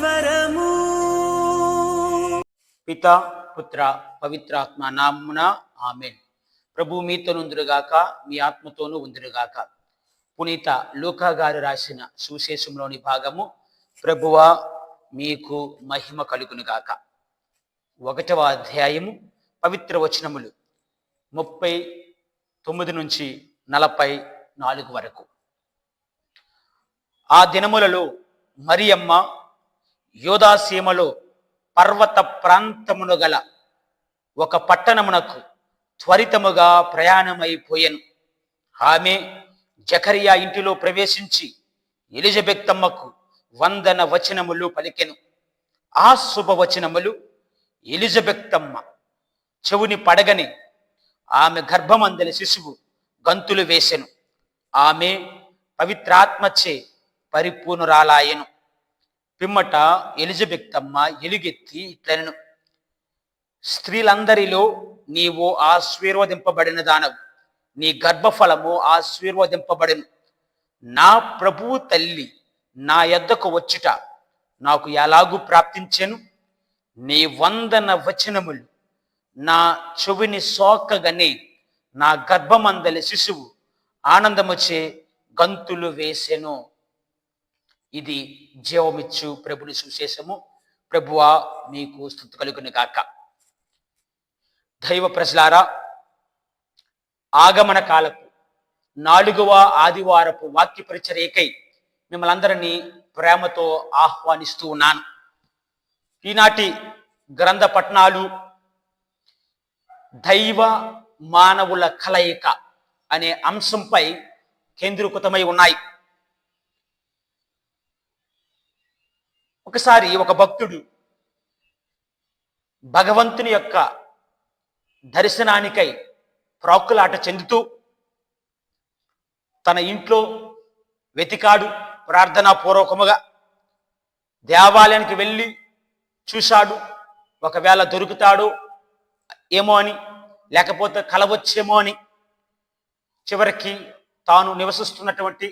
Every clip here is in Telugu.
స్వరము. పిత పుత్ర పవిత్రాత్మ నామున ఆమేన్. ప్రభు మీతో ఉందురుగాక, మీ ఆత్మతోనూ ఉందురుగాక. పునీత లూకా గారు రాసిన సువిశేషంలోని భాగము. ప్రభువా మీకు మహిమ కలుగునుగాక. 1వ అధ్యాయము పవిత్ర వచనములు 39 నుంచి 44 వరకు. ఆ దినములలో మరియమ్మ యోదాసీమలో పర్వత ప్రాంతమును గల ఒక పట్టణమునకు త్వరితముగా ప్రయాణమైపోయెను. ఆమె జకరియా ఇంటిలో ప్రవేశించి ఎలిజబెత్తమ్మకు వందన వచనములు పలికెను. ఆ శుభవచనములు ఎలిజబెత్తమ్మ చెవుని పడగని ఆమె గర్భమందలి శిశువు గంతులు వేసెను. ఆమె పవిత్రాత్మచే పరిపూర్ణురాలాయెను. పిమ్మట ఎలిజబెత్తమ్మ ఎలుగెత్తి ఇట్లనెను, స్త్రీలందరిలో నీవు ఆశీర్వదింపబడిన దానవు, నీ గర్భఫలము ఆశీర్వదింపబడెను. నా ప్రభువు తల్లి నా యొద్దకు వచ్చుట నాకు ఎలాగూ ప్రాప్తించెను? నీ వందన వచనములు నా చెవిని సోకగనే నా గర్భమందలి శిశువు ఆనందముచే గంతులు వేసెను. ఇది జీవమిచ్చు ప్రభుని సువిశేషము. ప్రభువా మీకు స్తుతి కలుగును గాక. దైవ ప్రజలారా, ఆగమన కాలపు 4వ ఆదివారపు వాక్య పరిచర్యకై మిమ్మల్ని అందరినీ ప్రేమతో ఆహ్వానిస్తూ ఉన్నాను. ఈనాటి గ్రంథ పఠనాలు దైవ మానవుల కలయిక అనే అంశంపై కేంద్రీకృతమై ఉన్నాయి. ఒకసారి ఒక భక్తుడు భగవంతుని యొక్క దర్శనానికై ప్రాకులాట చెందుతూ తన ఇంట్లో వెతికాడు. ప్రార్థనాపూర్వకముగా దేవాలయానికి వెళ్ళి చూశాడు. ఒకవేళ దొరుకుతాడో ఏమో అని, లేకపోతే కలవచ్చేమో అని. చివరికి తాను నివసిస్తున్నటువంటి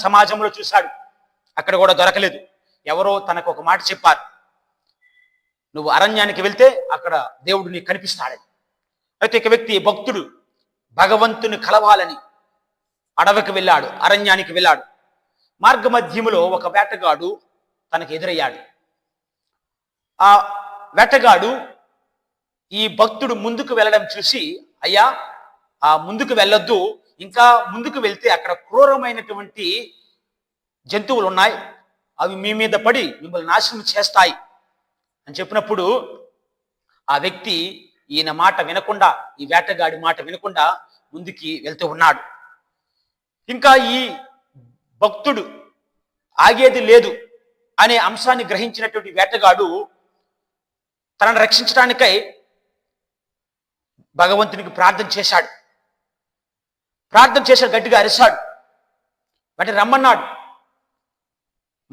సమాజంలో చూశాడు. అక్కడ కూడా దొరకలేదు. ఎవరో తనకు ఒక మాట చెప్పారు, నువ్వు అరణ్యానికి వెళ్తే అక్కడ దేవుడు నీకు కనిపిస్తాడని. అయితే ఒక వ్యక్తి, భక్తుడు భగవంతుని కలవాలని అడవికి వెళ్ళాడు, అరణ్యానికి వెళ్ళాడు. మార్గ మధ్యములో ఒక వేటగాడు తనకు ఎదురయ్యాడు. ఆ వేటగాడు ఈ భక్తుడు ముందుకు వెళ్ళడం చూసి, అయ్యా ఆ ముందుకు వెళ్ళొద్దు, ఇంకా ముందుకు వెళ్తే అక్కడ క్రూరమైనటువంటి జంతువులు ఉన్నాయి, అవి మీ మీద పడి మిమ్మల్ని నాశనం చేస్తాయి అని చెప్పినప్పుడు ఆ వ్యక్తి ఈయన మాట వినకుండా, ఈ వేటగాడి మాట వినకుండా ముందుకి వెళ్తూ ఉన్నాడు. ఇంకా ఈ భక్తుడు ఆగేది లేదు అనే అంశాన్ని గ్రహించినటువంటి వేటగాడు తనను రక్షించడానికై భగవంతునికి ప్రార్థన చేశాడు. గట్టిగా అరిశాడు. వాటిని రమ్మన్నాడు.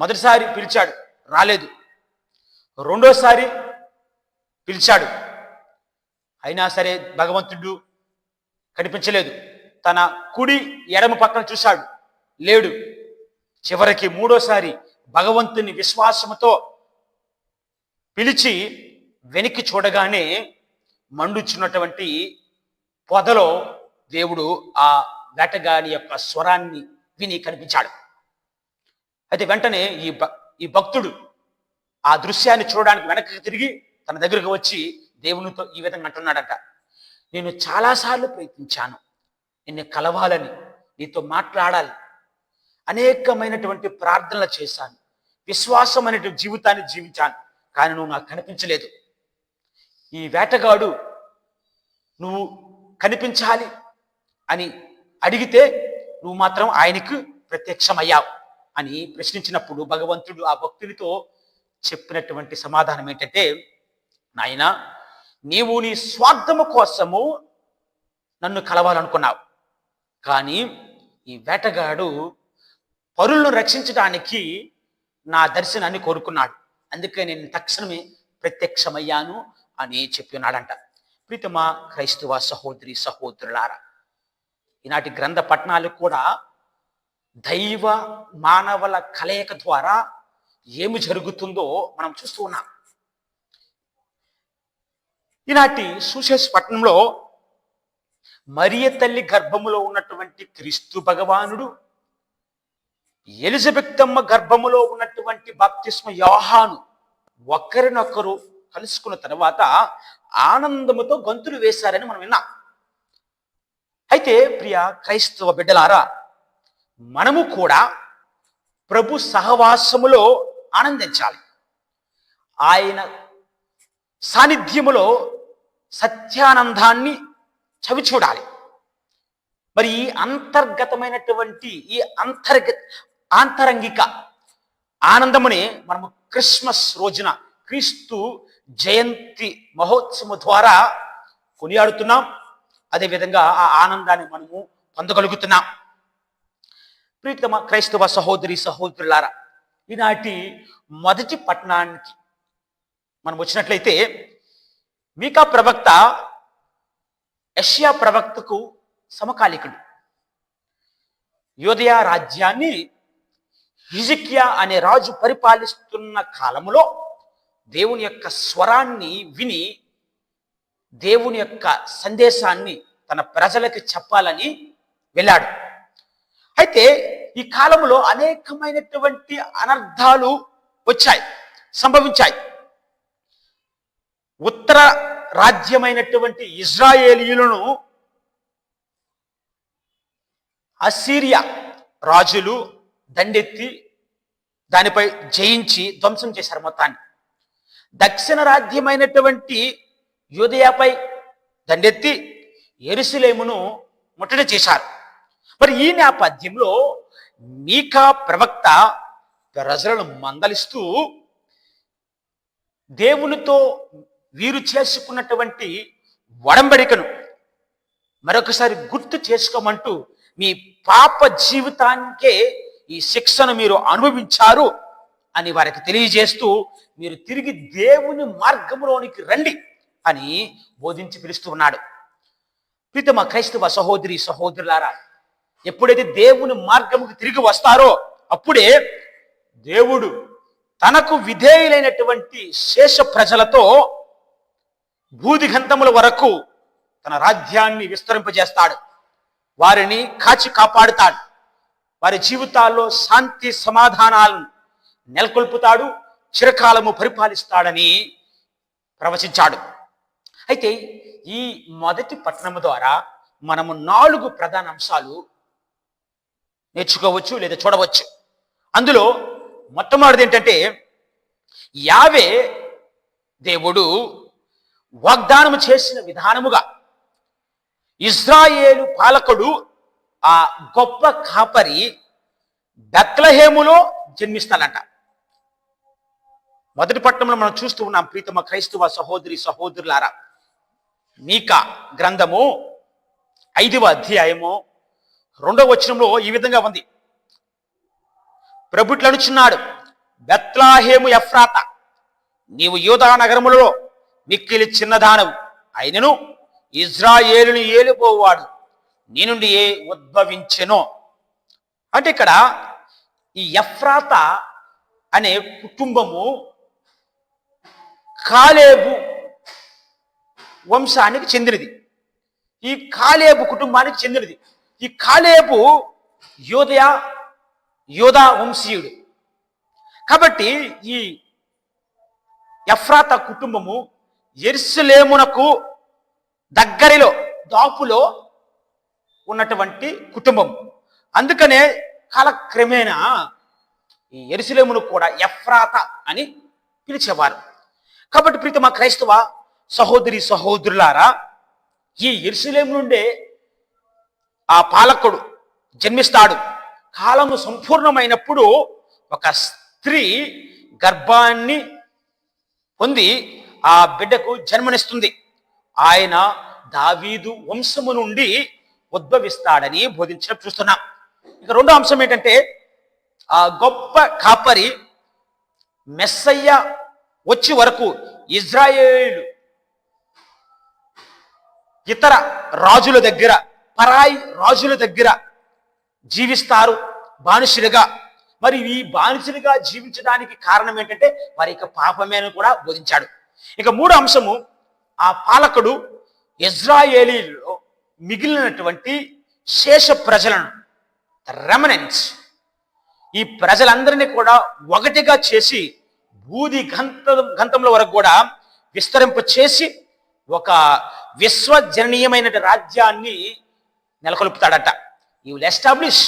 మొదటిసారి పిలిచాడు, రాలేదు. రెండోసారి పిలిచాడు, అయినా సరే భగవంతుడు కనిపించలేదు. తన కుడి ఎడమ పక్కన చూశాడు, లేడు. చివరికి మూడోసారి భగవంతుని విశ్వాసముతో పిలిచి వెనక్కి చూడగానే మండుచున్నటువంటి పొదలో దేవుడు ఆ వేటగాని యొక్క స్వరాన్ని విని కనిపించాడు. అయితే వెంటనే ఈ భక్తుడు ఆ దృశ్యాన్ని చూడడానికి వెనక్కి తిరిగి తన దగ్గరకు వచ్చి దేవునితో ఈ విధంగా అంటున్నాడట, నేను చాలాసార్లు ప్రయత్నించాను నిన్ను కలవాలని, నీతో మాట్లాడాలి, అనేకమైనటువంటి ప్రార్థనలు చేశాను, విశ్వాసం అనేటువంటి జీవితాన్ని జీవించాను, కానీ నువ్వు నాకు కనిపించలేదు. ఈ వేటగాడు నువ్వు కనిపించాలి అని అడిగితే నువ్వు మాత్రం ఆయనకు ప్రత్యక్షమయ్యావు అని ప్రశ్నించినప్పుడు భగవంతుడు ఆ భక్తునితో చెప్పినటువంటి సమాధానం ఏంటంటే, నాయనా, నీవు నీ స్వార్థము కోసము నన్ను కలవాలనుకున్నావు, కానీ ఈ వేటగాడు పరులను రక్షించడానికి నా దర్శనాన్ని కోరుకున్నాడు, అందుకే నేను తక్షణమే ప్రత్యక్షమయ్యాను అని చెప్పి ఉన్నాడంట. ప్రీతమా క్రైస్తవ సహోదరి సహోదరులారా, ఈనాటి గ్రంథ పఠనాలు కూడా దైవ మానవుల కలయిక ద్వారా ఏమి జరుగుతుందో మనం చూస్తూ ఉన్నాం. ఈనాటి సూసెస్ పట్టణంలో మరియ తల్లి గర్భములో ఉన్నటువంటి క్రీస్తు భగవానుడు, ఎలిజబెత్తమ్మ గర్భములో ఉన్నటువంటి బాప్తిస్మ యోహాను ఒకరినొకరు కలుసుకున్న తర్వాత ఆనందముతో గంతులు వేశారని మనం విన్నాం. అయితే ప్రియ క్రైస్తవ బిడ్డలారా, మనము కూడా ప్రభు సహవాసములో ఆనందించాలి. ఆయన సాన్నిధ్యములో సత్యానందాన్ని చవి చూడాలి. మరి ఈ అంతర్గతమైనటువంటి ఈ ఆంతరంగిక ఆనందముని మనము క్రిస్మస్ రోజున క్రీస్తు జయంతి మహోత్సవం ద్వారా కొనియాడుతున్నాం. అదేవిధంగా ఆ ఆనందాన్ని మనము పొందగలుగుతున్నాం. ప్రియతమ క్రైస్తవ సహోదరి సహోదరులారా, ఈనాటి మొదటి పట్టణానికి మనం వచ్చినట్లయితే, మీకా ప్రవక్త యెషయా ప్రవక్తకు సమకాలికుడు. యూదయ రాజ్యాన్ని హిజ్కియా అనే రాజు పరిపాలిస్తున్న కాలంలో దేవుని యొక్క స్వరాన్ని విని దేవుని యొక్క సందేశాన్ని తన ప్రజలకు చెప్పాలని వెళ్ళాడు. అయితే ఈ కాలంలో అనేకమైనటువంటి అనర్థాలు సంభవించాయి. ఉత్తర రాజ్యమైనటువంటి ఇజ్రాయేలీయులను అసీరియా రాజులు దండెత్తి దానిపై జయించి ధ్వంసం చేశారు మొత్తాన్ని. దక్షిణ రాజ్యమైనటువంటి యూదయపై దండెత్తి యెరూషలేమును ముట్టడి చేశారు. మరి ఈ నేపథ్యంలో మీకా ప్రవక్త ప్రజలను మందలిస్తూ దేవునితో వీరు చేసుకున్నటువంటి ఒడంబడికను మరొకసారి గుర్తు చేసుకోమంటూ, మీ పాప జీవితానికే ఈ శిక్షను మీరు అనుభవించారు అని వారికి తెలియజేస్తూ, మీరు తిరిగి దేవుని మార్గంలోనికి రండి అని బోధించి పిలుస్తూ ఉన్నాడు. ప్రియతమ క్రైస్తవ సహోదరి సహోదరులారా, ఎప్పుడైతే దేవుని మార్గముకు తిరిగి వస్తారో అప్పుడే దేవుడు తనకు విధేయులైనటువంటి శేష ప్రజలతో భూదిగంతముల వరకు తన రాజ్యాన్ని విస్తరింపజేస్తాడు. వారిని కాచి కాపాడుతాడు. వారి జీవితాల్లో శాంతి సమాధానాలను నెలకొల్పుతాడు. చిరకాలము పరిపాలిస్తాడని ప్రవచించాడు. అయితే ఈ మొదటి పట్టణము ద్వారా మనము 4 ప్రధాన అంశాలు నేర్చుకోవచ్చు లేదా చూడవచ్చు. అందులో మొట్టమొదటిది ఏంటంటే, యావే దేవుడు వాగ్దానము చేసిన విధానముగా ఇజ్రాయేలు పాలకుడు, ఆ గొప్ప కాపరి బెత్లెహేములో జన్మిస్తాడంట. మొదటి పట్టణంలో మనం చూస్తూ ఉన్నాం. ప్రీతమ క్రైస్తవ సహోదరి సహోదరులారా, మీకా గ్రంథము 5వ అధ్యాయము 2వ వచనంలో ఈ విధంగా ఉంది. ప్రభుట్లనుచున్నాడు, బెత్లెహేము ఎఫ్రాతా, నీవు యూదా నగరములలో మిక్కిలి చిన్నదానవు, అయినను ఇజ్రాయేలుని ఏలుబోవాడు నీ నుండి ఉద్భవించెను. అంటే ఇక్కడ ఈ ఎఫ్రాతా అనే కుటుంబము కాలేబు వంశానికి చెందినది. ఈ కాలేబు కుటుంబానికి చెందినది. ఈ కాలేబు యోధా వంశీయుడు. కాబట్టి ఈ ఎఫ్రాతా కుటుంబము యెరూషలేమునకు దగ్గరలో దాపులో ఉన్నటువంటి కుటుంబం. అందుకనే కాలక్రమేణా ఈ యెరూషలేమును కూడా ఎఫ్రాతా అని పిలిచేవారు. కాబట్టి ప్రీతమ క్రైస్తవ సహోదరి సహోదరులారా, ఈ యెరూషలేము నుండే ఆ పాలకుడు జన్మిస్తాడు. కాలము సంపూర్ణమైనప్పుడు ఒక స్త్రీ గర్భాన్ని పొంది ఆ బిడ్డకు జన్మనిస్తుంది. ఆయన దావీదు వంశము నుండి ఉద్భవిస్తాడని బోధించడం చూస్తున్నాం. ఇక రెండో అంశం ఏంటంటే, ఆ గొప్ప కాపరి మెస్సయ్య వచ్చే వరకు ఇజ్రాయేలు ఇతర రాజుల దగ్గర, పరాయి రాజుల దగ్గర జీవిస్తారు బానిసలుగా. మరి ఈ బానిసలుగా జీవించడానికి కారణం ఏంటంటే వారి యొక్క పాపమే అని కూడా బోధించాడు. ఇక మూడో అంశము, ఆ పాలకుడు ఇజ్రాయేలీలో మిగిలినటువంటి శేష ప్రజలను, రెమనెంట్స్, ఈ ప్రజలందరినీ కూడా ఒకటిగా చేసి బూది గంతంలో వరకు కూడా విస్తరింప చేసి ఒక విశ్వజననీయమైన రాజ్యాన్ని నెలకొల్పుతాడట. You will establish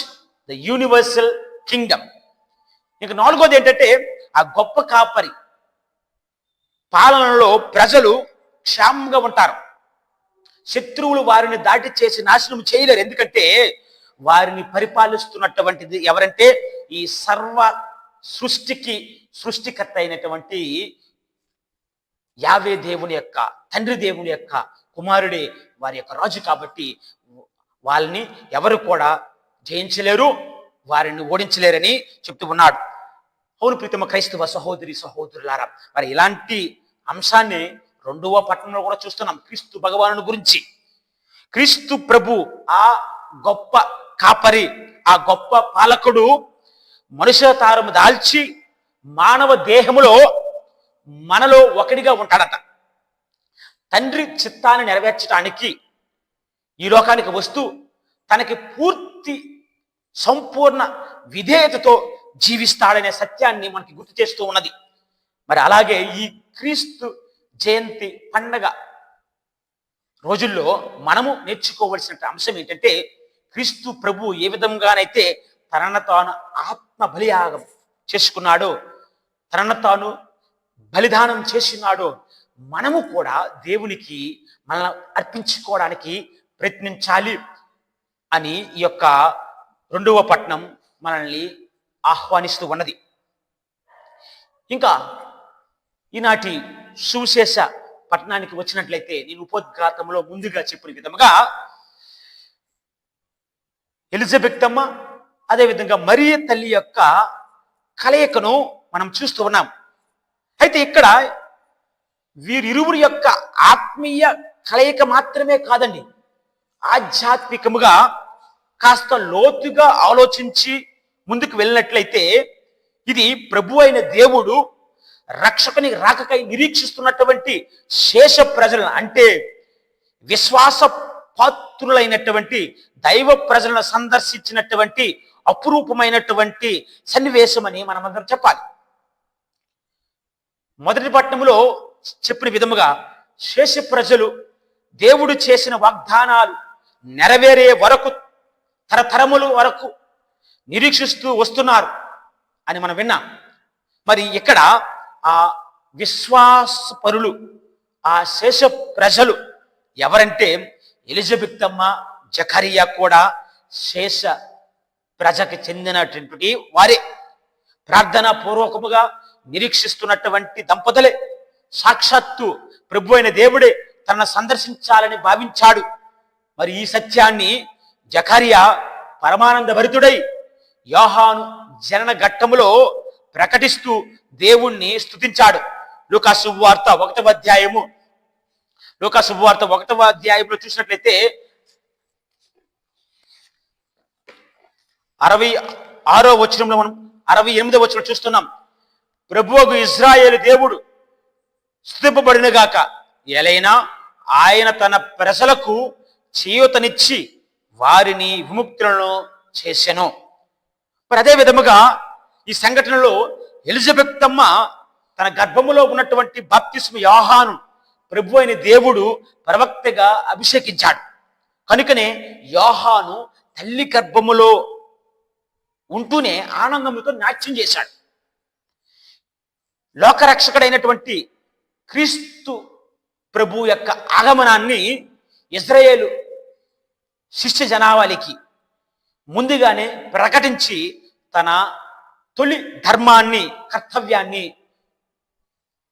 the universal kingdom. ఇక నాలుగోది ఏంటంటే, ఆ గొప్ప కాపరి పాలనలో ప్రజలు క్షేమంగా ఉంటారు. శత్రువులు వారిని దాటి చేసి నాశనం చేయలేరు. ఎందుకంటే వారిని పరిపాలిస్తున్నటువంటిది ఎవరంటే ఈ సర్వ సృష్టికి సృష్టికర్త అయినటువంటి యావే దేవుని యొక్క, తండ్రి దేవుని యొక్క కుమారుడే వారి యొక్క రాజు. కాబట్టి వాళ్ళని ఎవరు కూడా జయించలేరు, వారిని ఓడించలేరని చెప్తూ ఉన్నాడు. అవును ప్రీతమ క్రైస్తవ సహోదరి సహోదరులారా, మరి ఇలాంటి అంశాన్ని 2వ పట్టణంలో కూడా చూస్తున్నాం. క్రీస్తు భగవాను గురించి, క్రీస్తు ప్రభు ఆ గొప్ప కాపరి, ఆ గొప్ప పాలకుడు మనుషుల తారము దాల్చి మానవ దేహములో మనలో ఒకటిగా ఉంటాడట. తండ్రి చిత్తాన్ని నెరవేర్చడానికి ఈ లోకానికి వస్తూ తనకి పూర్తి సంపూర్ణ విధేయతతో జీవిస్తాడనే సత్యాన్ని మనకి గుర్తు చేస్తూ ఉన్నది. మరి అలాగే ఈ క్రీస్తు జయంతి పండగ రోజుల్లో మనము నేర్చుకోవలసిన అంశం ఏంటంటే, క్రీస్తు ప్రభు ఏ విధంగానైతే తనను తాను ఆత్మ బలియాగం చేసుకున్నాడో, తనను తాను బలిదానం చేసినాడో, మనము కూడా దేవునికి మనల్ని అర్పించుకోవడానికి ప్రయత్నించాలి అని ఈ యొక్క 2వ పట్టణం మనల్ని ఆహ్వానిస్తూ ఉన్నది. ఇంకా ఈనాటి సువిశేష పట్టణానికి వచ్చినట్లయితే, నేను ఉపోద్ఘాతంలో ముందుగా చెప్పిన విధముగా ఎలిజబెతమ్మ అదేవిధంగా మరియ తల్లి యొక్క కలయికను మనం చూస్తూ ఉన్నాం. అయితే ఇక్కడ వీరిరువురి యొక్క ఆత్మీయ కలయిక మాత్రమే కాదండి, ఆధ్యాత్మికముగా కాస్త లోతుగా ఆలోచించి ముందుకు వెళ్ళినట్లయితే ఇది ప్రభు అయిన దేవుడు రక్షకుని రాకకై నిరీక్షిస్తున్నటువంటి శేష ప్రజలను, అంటే విశ్వాస పాత్రులైనటువంటి దైవ ప్రజలను సందర్శించినటువంటి అపురూపమైనటువంటి సన్నివేశం అని మనమందరం చెప్పాలి. మొదటి పట్టణంలో చెప్పిన విధముగా శేష ప్రజలు దేవుడు చేసిన వాగ్దానాలు నెరవేరే వరకు, తరతరముల వరకు నిరీక్షిస్తూ వస్తున్నారు అని మనం విన్నాం. మరి ఇక్కడ ఆ విశ్వాసపరులు, ఆ శేష ప్రజలు ఎవరంటే ఎలిజబెతమ్మ, జకరియా కూడా శేష ప్రజకి చెందినటువంటి వారే. ప్రార్థనా పూర్వకముగా నిరీక్షిస్తున్నటువంటి దంపతులే. సాక్షాత్తు ప్రభు అయిన దేవుడే తనను సందర్శించాలని భావించాడు. మరి ఈ సత్యాన్ని జకరియా పరమానంద భరితుడై యోహాను జనన ఘట్టములో ప్రకటిస్తూ దేవుణ్ణి స్తుతించాడు. లూకా శుభవార్త 1వ అధ్యాయము, లూకా శుభవార్త 1వ అధ్యాయంలో చూసినట్లయితే 66వ వచనంలో మనం 68వ వచనం చూస్తున్నాం. ప్రభువుకు ఇశ్రాయేలు దేవుడు స్తుతింపబడిన గాక, ఎలైనా ఆయన తన ప్రజలకు చేయూతనిచ్చి వారిని విముక్తులను చేసెను. మరి అదే విధముగా ఈ సంఘటనలో ఎలిజబెతమ్మ తన గర్భములో ఉన్నటువంటి బాప్తిస్మ యోహాను ప్రభు అయిన దేవుడు ప్రవక్తగా అభిషేకించాడు. కనుకనే యోహాను తల్లి గర్భములో ఉంటూనే ఆనందముతో నాట్యం చేశాడు. లోకరక్షకుడైనటువంటి క్రీస్తు ప్రభు యొక్క ఆగమనాన్ని ఇజ్రాయేలు శిష్య జనావళికి ముందుగానే ప్రకటించి తన తొలి ధర్మాన్ని, కర్తవ్యాన్ని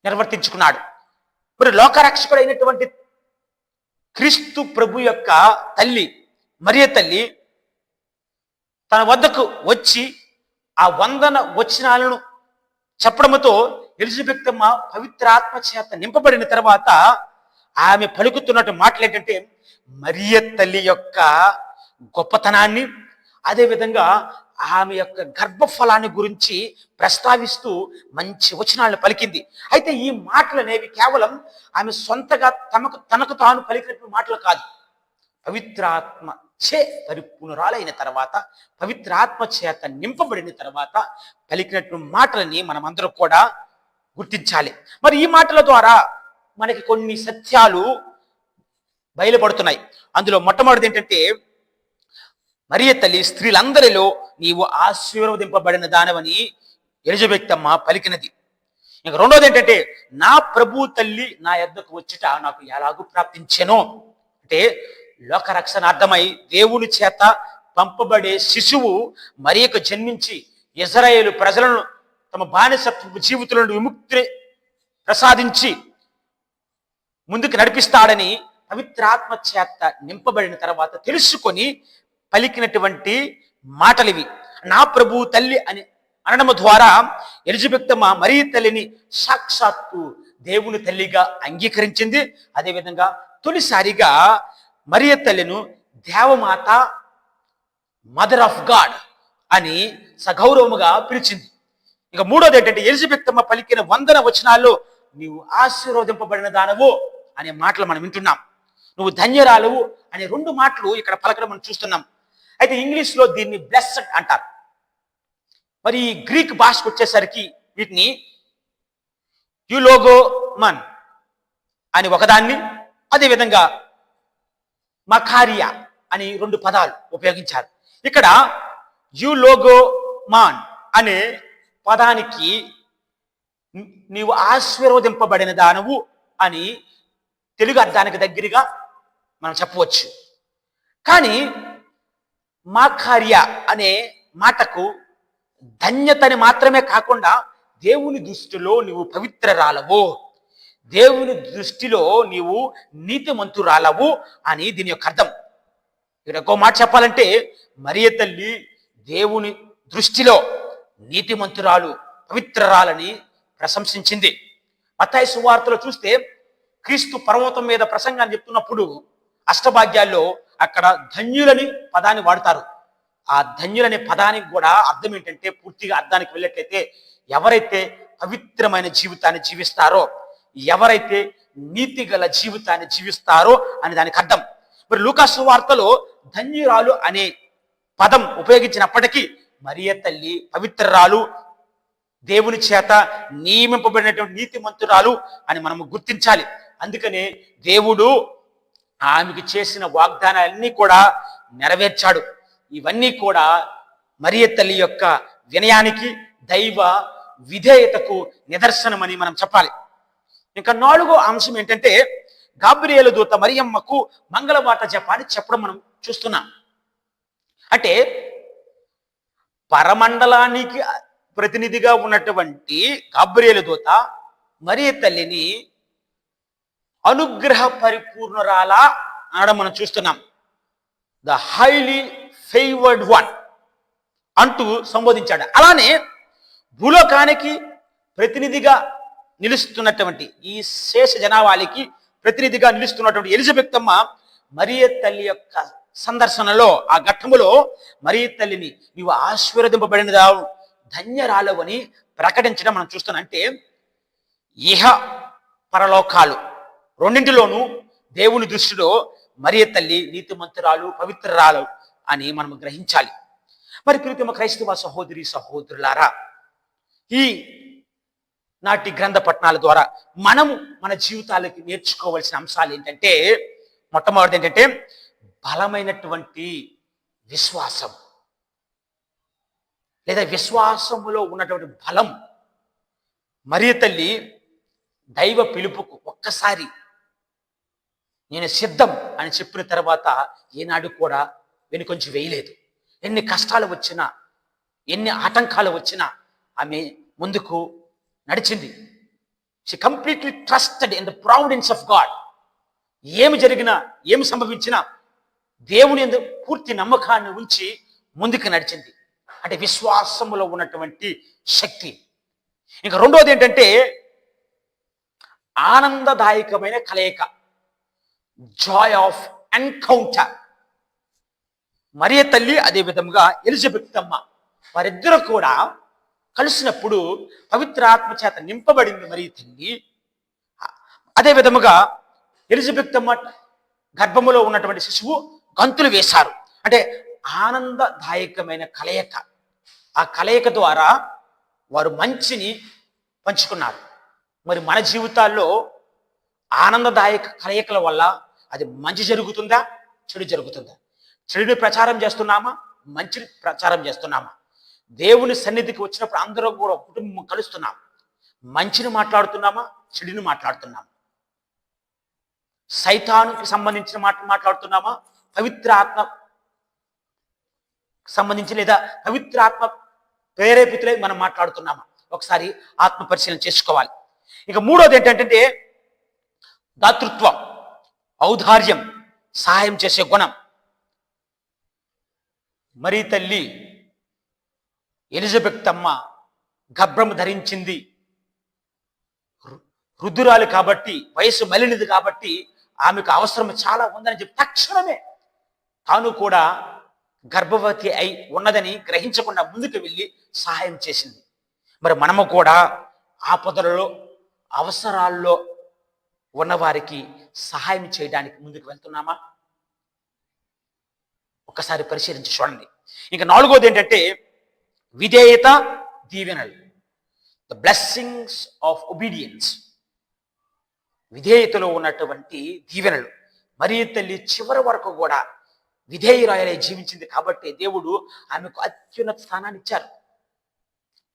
నిర్వర్తించుకున్నాడు. మరి లోకరక్షకుడైనటువంటి క్రీస్తు ప్రభు యొక్క తల్లి మరియ తల్లి తన వద్దకు వచ్చి ఆ వందన వచనాలను చెప్పడంతో ఎలిజబెతమ్మ పవిత్రాత్మ చేత నింపబడిన తర్వాత ఆమె పలుకుతున్నట్టు మాటలు ఏంటంటే, మరియ తల్లి యొక్క గొప్పతనాన్ని, అదేవిధంగా ఆమె యొక్క గర్భఫలాన్ని గురించి ప్రస్తావిస్తూ మంచి వచనాలను పలికింది. అయితే ఈ మాటలు అనేవి కేవలం ఆమె సొంతగా తనకు తాను పలికినటువంటి మాటలు కాదు. పవిత్రాత్మ చే పరిపూర్ణురాలైన తర్వాత, పవిత్రాత్మ చేత నింపబడిన తర్వాత పలికినటువంటి మాటలని మనం అందరూ కూడా గుర్తించాలి. మరి ఈ మాటల ద్వారా మనకి కొన్ని సత్యాలు బయలుపడుతున్నాయి. అందులో మొట్టమొదటిది ఏంటంటే, మరియ తల్లి స్త్రీలందరిలో నీవు ఆశీర్వదింపబడిన దానవని ఎలిజబెతమ్మ పలికినది. ఇంకా రెండోది ఏంటంటే, నా ప్రభు తల్లి నా యొద్దకు వచ్చుట నాకు ఎలాగూ ప్రాప్తించెనో, అంటే లోకరక్షణార్థమై దేవుని చేత పంపబడే శిశువు మరియకు జన్మించి ఇజ్రాయేలు ప్రజలను తమ బానిసత్వ జీవితంలో విముక్తి ప్రసాదించి ముందుకు నడిపిస్తాడని పవిత్రాత్మ చేత నింపబడిన తర్వాత తెలుసుకొని పలికినటువంటి మాటలివి. నా ప్రభు తల్లి అని అనడం ద్వారా ఎలిజబెతమ్మ మరియ తల్లిని సాక్షాత్తు దేవుని తల్లిగా అంగీకరించింది. అదేవిధంగా తొలిసారిగా మరియ తల్లిను దేవమాత, మదర్ ఆఫ్ గాడ్ అని సగౌరవముగా పిలిచింది. ఇక మూడోది ఏంటంటే, ఎలిజబెతమ్మ పలికిన వందన వచనాల్లో నీవు ఆశీర్వదింపబడిన దానవు అనే మాటలు మనం వింటున్నాం. నువ్వు ధన్యరాలవు అనే 2 మాటలు ఇక్కడ పలకడం మనం చూస్తున్నాం. అయితే ఇంగ్లీష్లో దీన్ని బ్లెస్డ్ అంటారు. మరి ఈ గ్రీక్ భాషకు వచ్చేసరికి వీటిని యూలోగోమన్ అని ఒకదాన్ని, అదేవిధంగా మకారియా అని 2 పదాలు ఉపయోగించారు. ఇక్కడ యూలోగోమాన్ అనే పదానికి నీవు ఆశీర్వదింపబడిన దానవు అని తెలుగు అర్థానికి దగ్గరగా మనం చెప్పవచ్చు. కానీ మకారియా అనే మాటకు ధన్యతని మాత్రమే కాకుండా దేవుని దృష్టిలో నీవు పవిత్రరాలవు, దేవుని దృష్టిలో నీవు నీతిమంతురాలవు అని దీని యొక్క అర్థం. ఇక్కడ ఒక మాట చెప్పాలంటే, మరియ తల్లి దేవుని దృష్టిలో నీతిమంతురాలు, పవిత్రరాలని ప్రశంసించింది. మత్తయి సువార్తలో చూస్తే క్రీస్తు పర్వతం మీద ప్రసంగాన్ని చెప్తున్నప్పుడు అష్టభాగ్యాల్లో అక్కడ ధన్యులని పదాన్ని వాడతారు. ఆ ధన్యులనే పదానికి కూడా అర్థం ఏంటంటే, పూర్తిగా అర్థానికి వెళ్ళినట్లయితే ఎవరైతే పవిత్రమైన జీవితాన్ని జీవిస్తారో, ఎవరైతే నీతి గల జీవితాన్ని జీవిస్తారో అని దానికి అర్థం. మరి లూకా సువార్తలో ధన్యురాలు అనే పదం ఉపయోగించినప్పటికీ మరియ తల్లి పవిత్రరాలు, దేవుని చేత నియమింపబడినటువంటి నీతిమంతురాలు అని మనము గుర్తించాలి. అందుకనే దేవుడు ఆమెకు చేసిన వాగ్దానాలన్నీ కూడా నెరవేర్చాడు. ఇవన్నీ కూడా మరియ తల్లి యొక్క వినయానికి, దైవ విధేయతకు నిదర్శనమని మనం చెప్పాలి. ఇంకా 4వ అంశం ఏంటంటే, గాబ్రియేలు దూత మరియమ్మకు మంగళవార్త చెప్పని చెప్పడం మనం చూస్తున్నాం. అంటే పరమండలానికి ప్రతినిధిగా ఉన్నటువంటి గాబ్రియేలు దూత మరియ తల్లిని అనుగ్రహ పరిపూర్ణురాలా అనడం మనం చూస్తున్నాం. ద హైలీ ఫేవర్డ్ వన్ అంటూ సంబోధించాడు. అలానే భూలోకానికి ప్రతినిధిగా నిలుస్తున్నటువంటి ఈ శేష జనావాళికి ప్రతినిధిగా నిలుస్తున్నటువంటి ఎలిజబెతమ్మ మరియ తల్లి యొక్క సందర్శనలో, ఆ ఘట్టములో మరియ తల్లిని నీవు ఆశీర్వదింపబడినదావు, ధన్యరాలవని ప్రకటించడం మనం చూస్తున్నాం. అంటే ఇహ పరలోకాలు రెండింటిలోనూ దేవుని దృష్టిలో మరియ తల్లి నీతిమంతురాలు, పవిత్రరాలు అని మనం గ్రహించాలి. మరి ప్రియతమ క్రైస్తవ సహోదరి సహోదరులారా, ఈ నాటి గ్రంథ పఠనాల ద్వారా మనము మన జీవితాలకి నేర్చుకోవాల్సిన అంశాలు ఏంటంటే, మొట్టమొదటి ఏంటంటే బలమైనటువంటి విశ్వాసం, లేదా విశ్వాసములో ఉన్నటువంటి బలం. మరియ తల్లి దైవ పిలుపుకు ఒక్కసారి నేను సిద్ధం అని చెప్పిన తర్వాత ఏనాడు కూడా వెనుకొంచి వేయలేదు. ఎన్ని కష్టాలు వచ్చినా, ఎన్ని ఆటంకాలు వచ్చినా ఆమె ముందుకు నడిచింది. She completely trusted in the providence of God. ఏమి జరిగినా, ఏమి సంభవించినా దేవుని యందు పూర్తి నమ్మకాన్ని ఉంచి ముందుకు నడిచింది. అంటే విశ్వాసములో ఉన్నటువంటి శక్తి. ఇంకా రెండోది ఏంటంటే ఆనందదాయకమైన కలయిక, జాయ్ ఆఫ్ ఎన్కౌంటర్. మరియ తల్లి, అదే విధముగా ఎలిజబెతమ్మ వారిద్దరూ కూడా కలిసినప్పుడు పవిత్రాత్మ చేత నింపబడింది మరి తల్లి. అదే విధముగా ఎలిజబెత్ అమ్మ గర్భములో ఉన్నటువంటి శిశువు గంతులు వేశారు. అంటే ఆనందదాయకమైన కలయిక. ఆ కలయిక ద్వారా వారు మంచిని పంచుకున్నారు. మరి మన జీవితాల్లో ఆనందదాయక కలయికల వల్ల అది మంచి జరుగుతుందా, చెడు జరుగుతుందా? చెడుని ప్రచారం చేస్తున్నామా, మంచిని ప్రచారం చేస్తున్నామా? దేవుని సన్నిధికి వచ్చినప్పుడు అందరూ కూడా కుటుంబం కలుస్తున్నాం. మంచిని మాట్లాడుతున్నామా, చెడుని మాట్లాడుతున్నామా? సైతానుకి సంబంధించిన మాట్లాడుతున్నామా, పవిత్ర ఆత్మ సంబంధించి లేదా పవిత్ర ఆత్మ ప్రేరేపితులై మనం మాట్లాడుతున్నామా? ఒకసారి ఆత్మ పరిశీలన చేసుకోవాలి. ఇక మూడోది ఏంటంటే దాతృత్వం, ఔదార్యం, సహాయం చేసే గుణం. మరి తల్లి ఎలిజబెత్ అమ్మ గర్భము ధరించింది, రుద్దురాలు కాబట్టి, వయసు మలినిది కాబట్టి ఆమెకు అవసరం చాలా ఉందని చెప్పి తక్షణమే తాను కూడా గర్భవతి అయి ఉన్నదని గ్రహించకుండా ముందుకు వెళ్ళి సహాయం చేసింది. మరి మనము కూడా ఆపదలలో, అవసరాల్లో ఉన్నవారికి సహాయం చేయడానికి ముందుకు వెళ్తున్నామా? ఒకసారి పరిశీలించి చూడండి. ఇంకా నాలుగోది ఏంటంటే విధేయత, దీవెనలు, ద బ్లెస్సింగ్స్ ఆఫ్ ఒబీడియన్స్. విధేయతలో ఉన్నటువంటి దీవెనలు. మరి తల్లి చివరి వరకు కూడా విధేయురాయలై జీవించింది కాబట్టి దేవుడు ఆమెకు అత్యున్నత స్థానాన్ని ఇచ్చారు.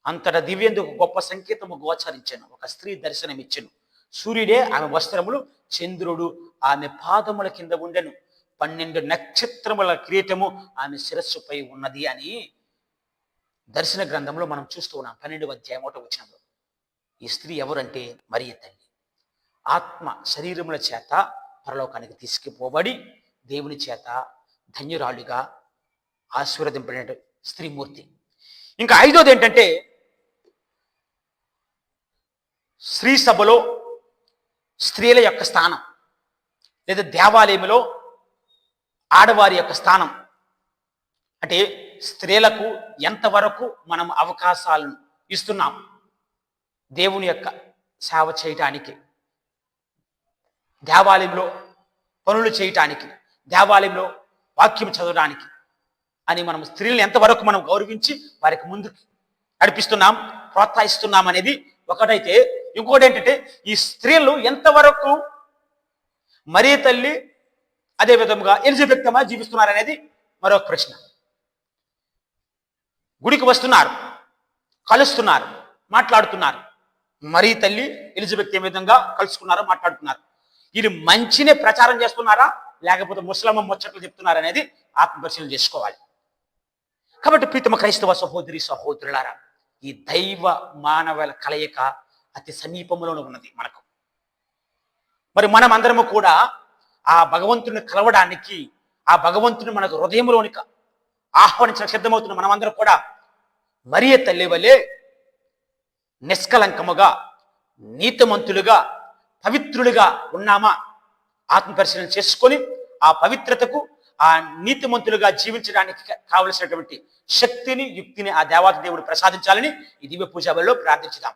అంతటా దివ్యందుకు గొప్ప సంకేతము గోచరించాను. ఒక స్త్రీ దర్శనం ఇచ్చెను. సూర్యుడే ఆమె వస్త్రములు, చంద్రుడు ఆమె పాదముల కింద ఉండెను, 12 నక్షత్రముల కిరీటము ఆమె శిరస్సుపై ఉన్నది అని దర్శన గ్రంథంలో మనం చూస్తూ ఉన్నాం. 12వ అధ్యాయం 1వ వచనంలో. ఈ స్త్రీ ఎవరంటే మరియ తల్లి. ఆత్మ శరీరముల చేత పరలోకానికి తీసుకుపోబడి దేవుని చేత ధన్యురాలుగా ఆశీర్వదింపడిన స్త్రీమూర్తి. ఇంకా ఐదోది ఏంటంటే స్త్రీ సభలో స్త్రీల యొక్క స్థానం, లేదా దేవాలయంలో ఆడవారి యొక్క స్థానం. అంటే స్త్రీలకు ఎంతవరకు మనం అవకాశాలను ఇస్తున్నాం దేవుని యొక్క సేవ చేయటానికి, దేవాలయంలో పనులు చేయటానికి, దేవాలయంలో వాక్యం చదవడానికి అని మనం స్త్రీలను ఎంతవరకు మనం గౌరవించి వారికి ముందుకు నడిపిస్తున్నాం, ప్రోత్సహిస్తున్నాం అనేది ఒకటైతే, ఇంకోటి ఏంటంటే ఈ స్త్రీలు ఎంతవరకు మరియ తల్లి అదే విధముగా ఎలిజబెత్ అమ్మ జీవిస్తున్నారు అనేది మరొక ప్రశ్న. గుడికి వస్తున్నారు, కలుస్తున్నారు, మాట్లాడుతున్నారు. మరియ తల్లి ఎలిజబెత్ ఏ విధంగా కలుసుకున్నారో మాట్లాడుతున్నారు. వీళ్ళు మంచినే ప్రచారం చేస్తున్నారా, లేకపోతే ముసలమ్మ ముచ్చట్లు చెప్తున్నారా అనేది ఆత్మపరిశీలన చేసుకోవాలి. కాబట్టి ప్రీతమ క్రైస్తవ సహోదరి సహోదరులారా, ఈ దైవ మానవుల కలయిక అతి సమీపంలోనే ఉన్నది మనకు. మరి మనం అందరము కూడా ఆ భగవంతుని కలవడానికి, ఆ భగవంతుని మనకు హృదయంలోనికి ఆహ్వానించిన సిద్ధమవుతున్న మనమందరం కూడా మరియ తల్లి వలె నిష్కలంకముగా, నీతిమంతులుగా, పవిత్రులుగా ఉన్నామా? ఆత్మపరిశీలన చేసుకొని ఆ పవిత్రతకు, ఆ నీతిమంతులుగా జీవించడానికి కావలసినటువంటి శక్తిని, యుక్తిని ఆ దేవాతి దేవుడు ప్రసాదించాలని ఈ దివ్య పూజాబలిలో ప్రార్థించుదాం.